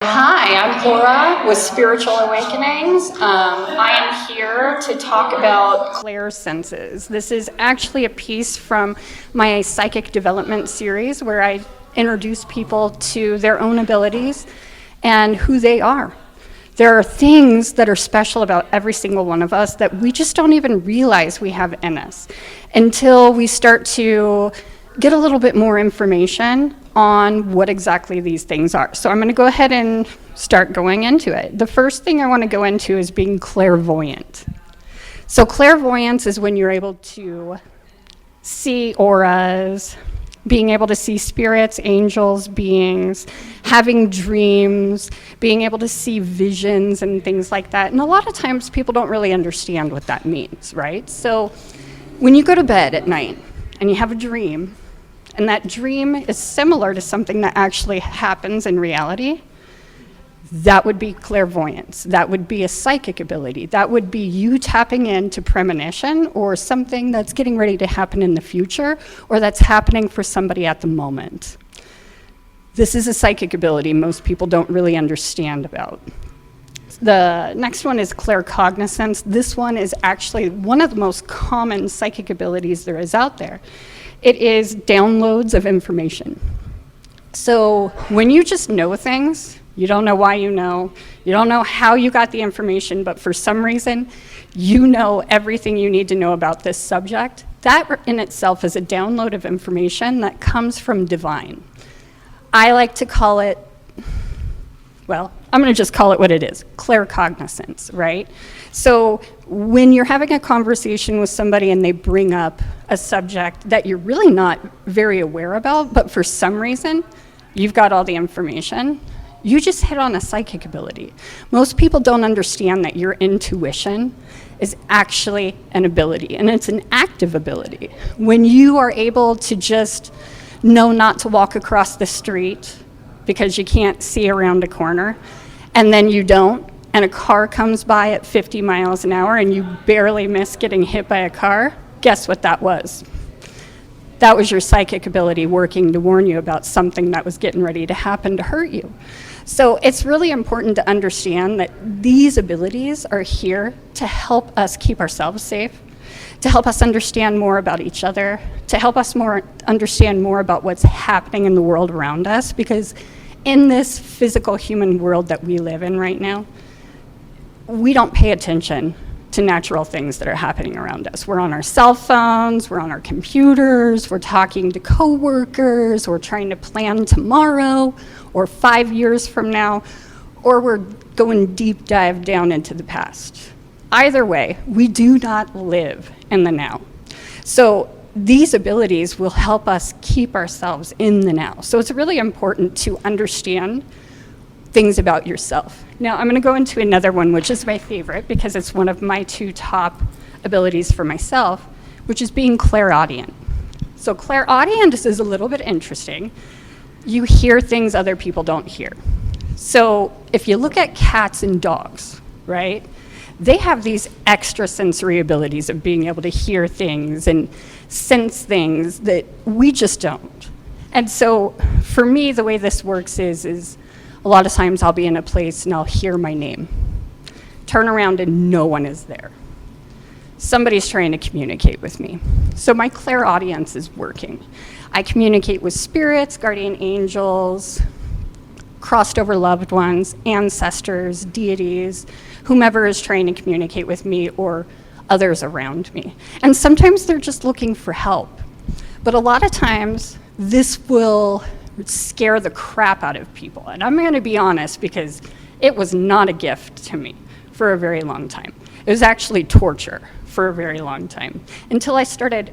Hi, I'm Laura with Spiritual Awakenings. I am here to talk about clairsenses. This is actually a piece from my psychic development series where I introduce people to their own abilities and who they are. There are things that are special about every single one of us that we just don't even realize we have in us until we start to get a little bit more information on what exactly these things are. So I'm going to go ahead and start going into it. The first thing I want to go into is being clairvoyant. So clairvoyance is when you're able to see auras, being able to see spirits, angels, beings, having dreams, being able to see visions and things like that. And a lot of times people don't really understand what that means, right? So when you go to bed at night and you have a dream, and that dream is similar to something that actually happens in reality, that would be clairvoyance. That would be a psychic ability. That would be you tapping into premonition or something that's getting ready to happen in the future or that's happening for somebody at the moment. This is a psychic ability most people don't really understand about. The next one is claircognizance. This one is actually one of the most common psychic abilities there is out there. It is downloads of information. So when you just know things, you don't know why you don't know how you got the information, but for some reason, you know everything you need to know about this subject. That in itself is a download of information that comes from divine. I like to call it, well, I'm going to just call it what it is, claircognizance, right? So when you're having a conversation with somebody and they bring up a subject that you're really not very aware about, but for some reason, you've got all the information, you just hit on a psychic ability. Most people don't understand that your intuition is actually an ability, and it's an active ability. When you are able to just know not to walk across the street because you can't see around a corner, and then you don't, and a car comes by at 50 miles an hour and you barely miss getting hit by a car, guess what that was? That was your psychic ability working to warn you about something that was getting ready to happen to hurt you. So it's really important to understand that these abilities are here to help us keep ourselves safe, to help us understand more about each other, to help us understand more about what's happening in the world around us, because in this physical human world that we live in right now, we don't pay attention to natural things that are happening around us. We're on our cell phones, we're on our computers, we're talking to coworkers, we're trying to plan tomorrow or 5 years from now, or we're going deep dive down into the past. Either way, we do not live in the now. So these abilities will help us keep ourselves in the now. So it's really important to understand things about yourself. Now, I'm going to go into another one, which is my favorite because it's one of my two top abilities for myself, which is being clairaudient. So clairaudience is a little bit interesting. You hear things other people don't hear. So if you look at cats and dogs, right, they have these extrasensory abilities of being able to hear things and sense things that we just don't. And so for me, the way this works is a lot of times I'll be in a place and I'll hear my name, turn around and no one is there. Somebody's trying to communicate with me. So my clairaudience is working. I communicate with spirits, guardian angels, crossed over loved ones, ancestors, deities, whomever is trying to communicate with me or others around me. And sometimes they're just looking for help. But a lot of times this will scare the crap out of people. And I'm going to be honest because it was not a gift to me for a very long time. It was actually torture for a very long time until I started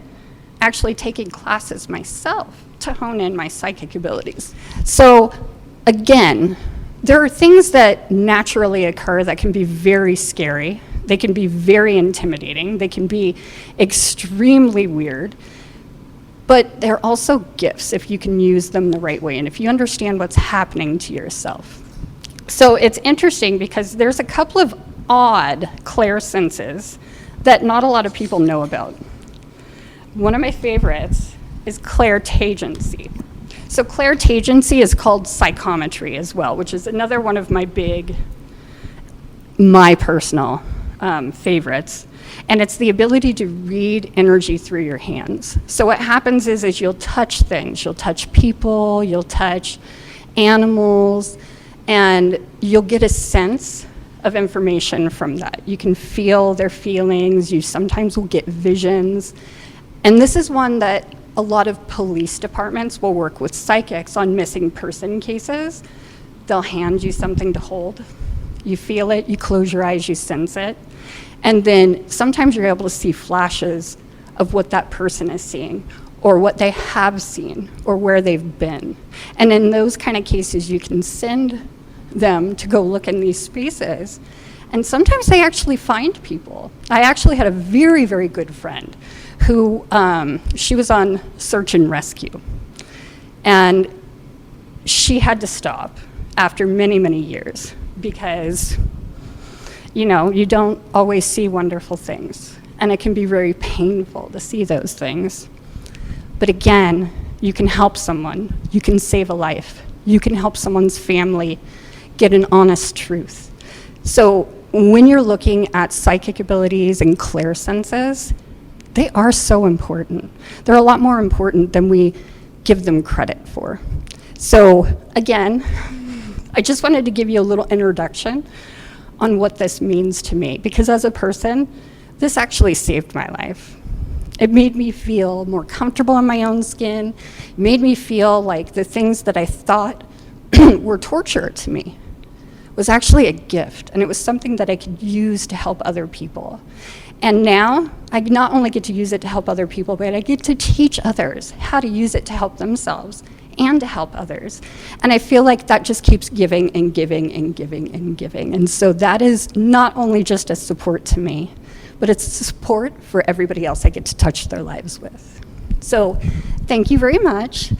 actually taking classes myself to hone in my psychic abilities. So again, there are things that naturally occur that can be very scary. They can be very intimidating. They can be extremely weird. But they're also gifts if you can use them the right way and if you understand what's happening to yourself. So it's interesting because there's a couple of odd clairsenses that not a lot of people know about. One of my favorites is clairtagency. So clairaudience is called psychometry as well, which is another one of my personal favorites. And it's the ability to read energy through your hands. So what happens is you'll touch things. You'll touch people, you'll touch animals, and you'll get a sense of information from that. You can feel their feelings. You sometimes will get visions. And this is one that a lot of police departments will work with psychics on missing person cases. They'll hand you something to hold. You feel it, you close your eyes, you sense it. And then sometimes you're able to see flashes of what that person is seeing, or what they have seen, or where they've been. And in those kind of cases, you can send them to go look in these spaces. And sometimes they actually find people. I actually had a very, very good friend who, she was on search and rescue. And she had to stop after many, many years because, you know, you don't always see wonderful things. And it can be very painful to see those things. But again, you can help someone. You can save a life. You can help someone's family get an honest truth. So when you're looking at psychic abilities and clairsenses, they are so important. They're a lot more important than we give them credit for. So again, I just wanted to give you a little introduction on what this means to me, because as a person, this actually saved my life. It made me feel more comfortable in my own skin, made me feel like the things that I thought were torture to me was actually a gift, and it was something that I could use to help other people. And now, I not only get to use it to help other people, but I get to teach others how to use it to help themselves and to help others. And I feel like that just keeps giving and giving and giving and giving. And so that is not only just a support to me, but it's a support for everybody else I get to touch their lives with. So thank you very much.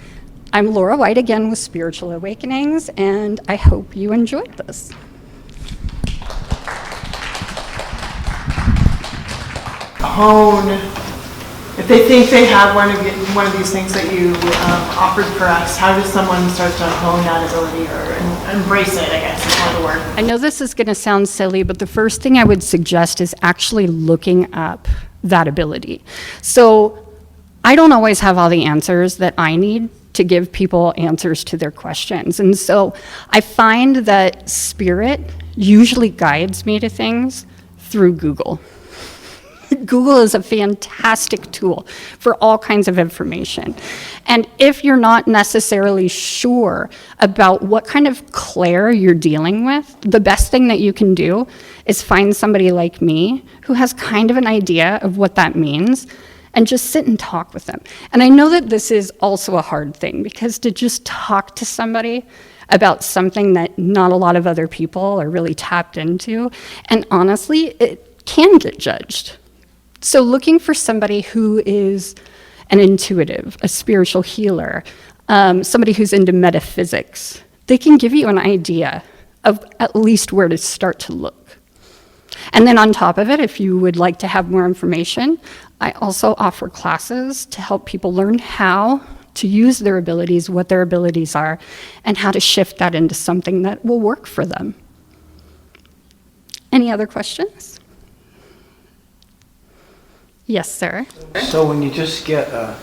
I'm Laura White again with Spiritual Awakenings, and I hope you enjoyed this. Hone, if they think they have one of these things that you offered for us, how does someone start to hone that ability or embrace it, I guess is one of the word. I know this is going to sound silly, but the first thing I would suggest is actually looking up that ability. So I don't always have all the answers that I need to give people answers to their questions. And so I find that spirit usually guides me to things through Google. Google is a fantastic tool for all kinds of information. And if you're not necessarily sure about what kind of clair you're dealing with, the best thing that you can do is find somebody like me who has kind of an idea of what that means, and just sit and talk with them. And I know that this is also a hard thing, because to just talk to somebody about something that not a lot of other people are really tapped into, and honestly, it can get judged. So looking for somebody who is an intuitive, a spiritual healer, somebody who's into metaphysics, they can give you an idea of at least where to start to look. And then on top of it, if you would like to have more information, I also offer classes to help people learn how to use their abilities, what their abilities are, and how to shift that into something that will work for them. Any other questions? Yes, sir. So when you just get a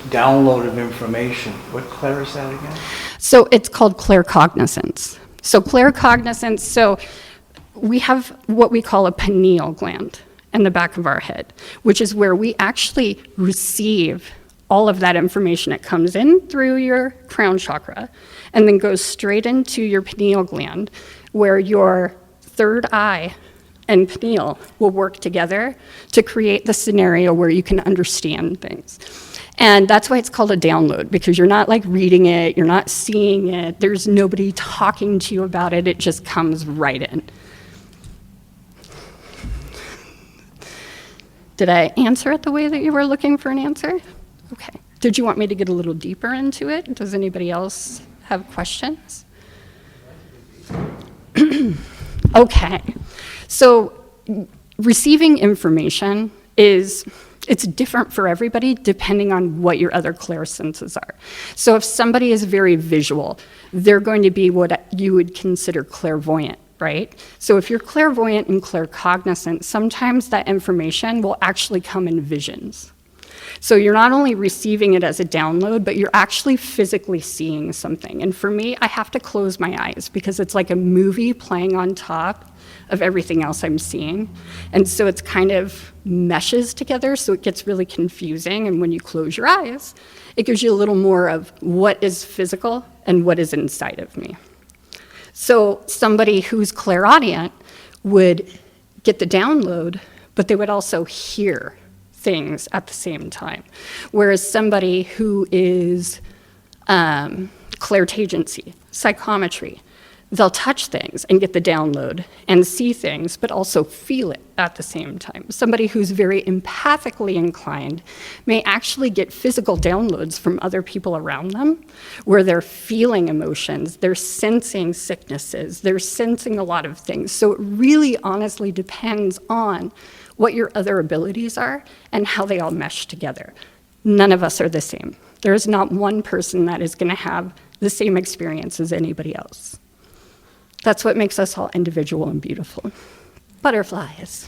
download of information, what clair is that again? So it's called claircognizance. So claircognizance, so we have what we call a pineal gland in the back of our head, which is where we actually receive all of that information. It comes in through your crown chakra and then goes straight into your pineal gland, where your third eye and pineal will work together to create the scenario where you can understand things. And that's why it's called a download, because you're not like reading it, you're not seeing it, there's nobody talking to you about it, it just comes right in. Did I answer it the way that you were looking for an answer? Okay. Did you want me to get a little deeper into it? Does anybody else have questions? Okay. So receiving information is It's different for everybody depending on what your other clairsenses are. So if somebody is very visual, they're going to be what you would consider clairvoyant, right? So if you're clairvoyant and claircognizant, sometimes that information will actually come in visions. So you're not only receiving it as a download, but you're actually physically seeing something. And for me, I have to close my eyes because it's like a movie playing on top of everything else I'm seeing. And so it's kind of meshes together, so it gets really confusing. And when you close your eyes, it gives you a little more of what is physical and what is inside of me. So somebody who's clairaudient would get the download, but they would also hear things at the same time. Whereas somebody who is clairtagency, psychometry, they'll touch things and get the download and see things, but also feel it at the same time. Somebody who's very empathically inclined may actually get physical downloads from other people around them, where they're feeling emotions, they're sensing sicknesses, they're sensing a lot of things. So it really honestly depends on what your other abilities are and how they all mesh together. None of us are the same. There is not one person that is going to have the same experience as anybody else. That's what makes us all individual and beautiful. Butterflies.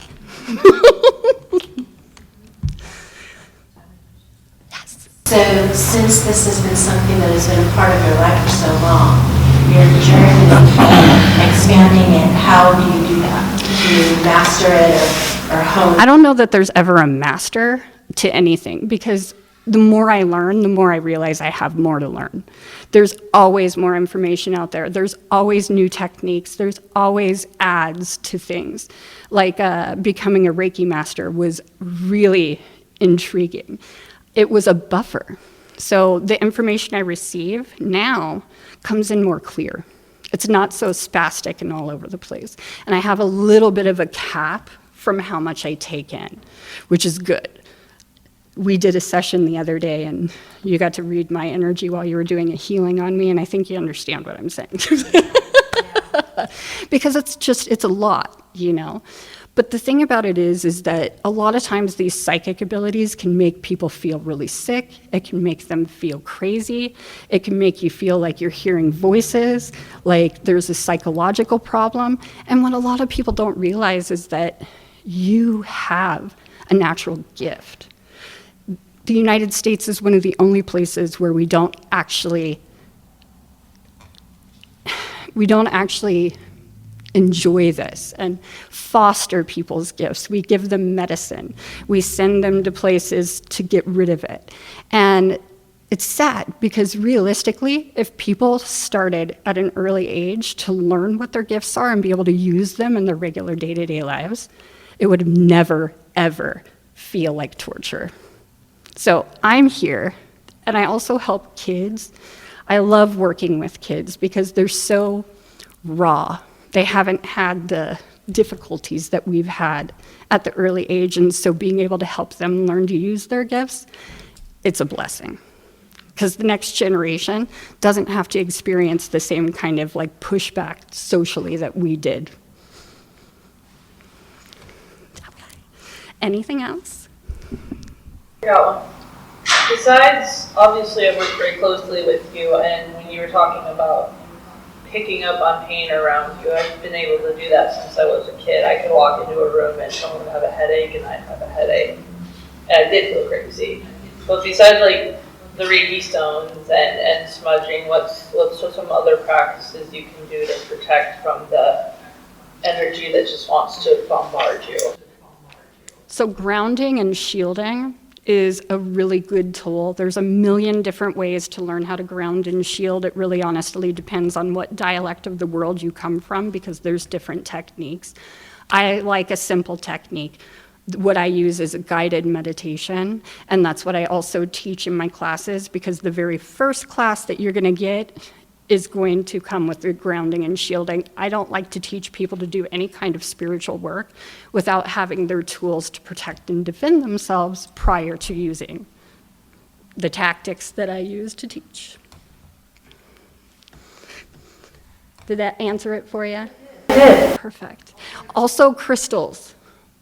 Yes. So since this has been something that has been a part of your life for so long, your journey of expanding it, how do you do that? Do you master it or hone? I don't know that there's ever a master to anything, because the more I learn, the more I realize I have more to learn. There's always more information out there. There's always new techniques. There's always adds to things. Like becoming a Reiki master was really intriguing. It was a buffer. So the information I receive now comes in more clear. It's not so spastic and all over the place. And I have a little bit of a cap from how much I take in, which is good. We did a session the other day, and you got to read my energy while you were doing a healing on me, and I think you understand what I'm saying. Because it's a lot, you know. But the thing about it is that a lot of times these psychic abilities can make people feel really sick. It can make them feel crazy. It can make you feel like you're hearing voices, like there's a psychological problem. And what a lot of people don't realize is that you have a natural gift. The United States is one of the only places where we don't actually enjoy this and foster people's gifts. We give them medicine. We send them to places to get rid of it. And it's sad, because realistically, if people started at an early age to learn what their gifts are and be able to use them in their regular day-to-day lives, it would never, ever feel like torture. So I'm here, and I also help kids. I love working with kids because they're so raw. They haven't had the difficulties that we've had at the early age, and so being able to help them learn to use their gifts, it's a blessing. Because the next generation doesn't have to experience the same kind of like pushback socially that we did. Anything else? Yeah. Besides, obviously, I work very closely with you, and when you were talking about picking up on pain around you, I've been able to do that since I was a kid. I could walk into a room and someone would have a headache, and I'd have a headache, and I did feel crazy. But besides, like, the Reiki stones and smudging, what's some other practices you can do to protect from the energy that just wants to bombard you? So grounding and shielding is a really good tool. There's a million different ways to learn how to ground and shield. It really honestly depends on what dialect of the world you come from, because there's different techniques. I like a simple technique. What I use is a guided meditation, and that's what I also teach in my classes, because the very first class that you're gonna get is going to come with the grounding and shielding. I don't like to teach people to do any kind of spiritual work without having their tools to protect and defend themselves prior to using the tactics that I use to teach. Did that answer it for you? It did. Perfect. Also crystals.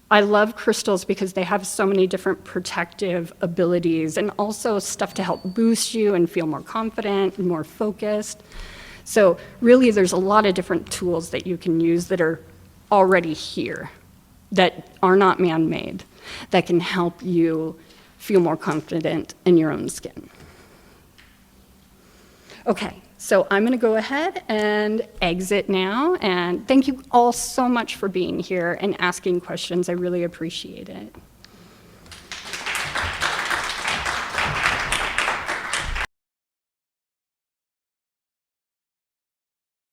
I love crystals because they have so many different protective abilities and also stuff to help boost you and feel more confident and more focused. So really, there's a lot of different tools that you can use that are already here, that are not man-made, that can help you feel more confident in your own skin. Okay, so I'm gonna go ahead and exit now, and thank you all so much for being here and asking questions. I really appreciate it.